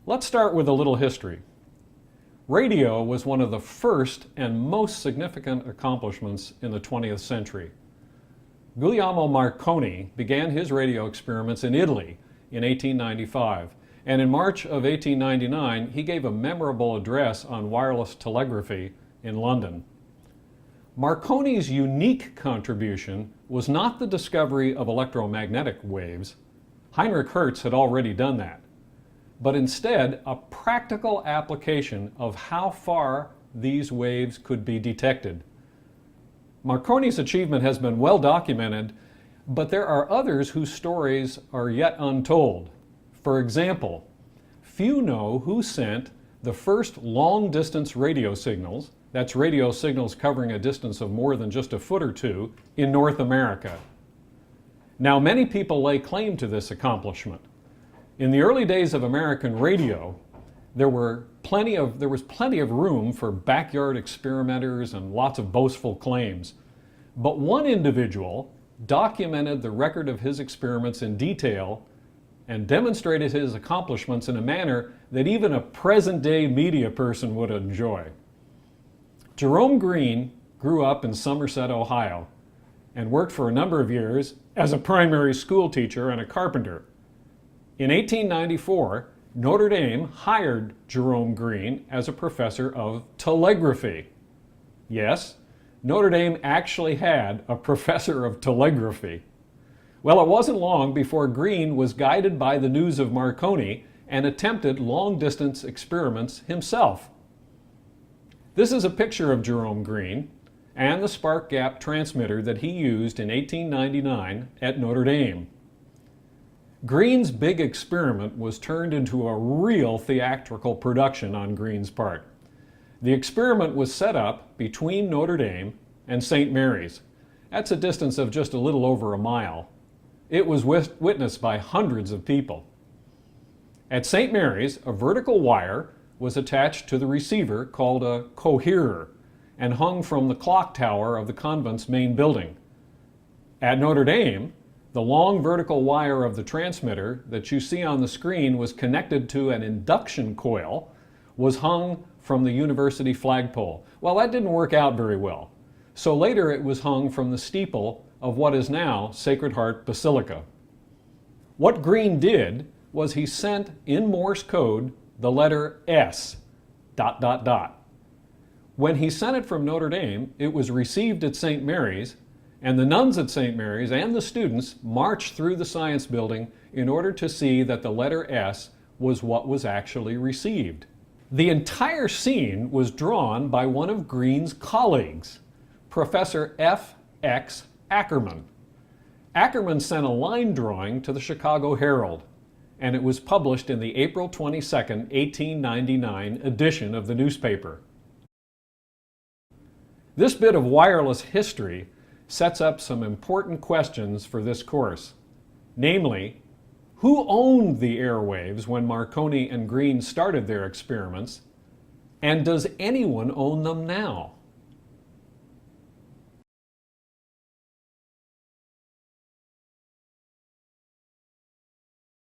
Let's start with a little history. Radio was one of the first and most significant accomplishments in the 20th century. Guglielmo Marconi began his radio experiments in Italy in 1895, and in March of 1899 he gave a memorable address on wireless telegraphy in London. Marconi's unique contribution was not the discovery of electromagnetic waves. Heinrich Hertz had already done that, but instead a practical application of how far these waves could be detected. Marconi's achievement has been well documented, but there are others whose stories are yet untold. For example, few know who sent the first long-distance radio signals, that's radio signals covering a distance of more than just a foot or two, in North America. Now, many people lay claim to this accomplishment. In the early days of American radio, there was plenty of room for backyard experimenters and lots of boastful claims. But one individual documented the record of his experiments in detail and demonstrated his accomplishments in a manner that even a present-day media person would enjoy. Jerome Green grew up in Somerset, Ohio, and worked for a number of years as a primary school teacher and a carpenter. In 1894, Notre Dame hired Jerome Green as a professor of telegraphy. Yes, Notre Dame actually had a professor of telegraphy. Well, it wasn't long before Green was guided by the news of Marconi and attempted long-distance experiments himself. This is a picture of Jerome Green and the spark gap transmitter that he used in 1899 at Notre Dame. Green's big experiment was turned into a real theatrical production on Green's part. The experiment was set up between Notre Dame and St. Mary's. That's a distance of just a little over a mile. It was witnessed by hundreds of people. At St. Mary's, a vertical wire was attached to the receiver called a coherer and hung from the clock tower of the convent's main building. At Notre Dame, the long vertical wire of the transmitter that you see on the screen was connected to an induction coil, was hung from the university flagpole. Well, that didn't work out very well. So later it was hung from the steeple of what is now Sacred Heart Basilica. What Green did was he sent in Morse code the letter S, ... When he sent it from Notre Dame, it was received at St. Mary's, and the nuns at St. Mary's and the students marched through the science building in order to see that the letter S was what was actually received. The entire scene was drawn by one of Green's colleagues, Professor F.X. Ackerman. Ackerman sent a line drawing to the Chicago Herald, and it was published in the April 22, 1899 edition of the newspaper. This bit of wireless history sets up some important questions for this course. Namely, who owned the airwaves when Marconi and Green started their experiments, and does anyone own them now?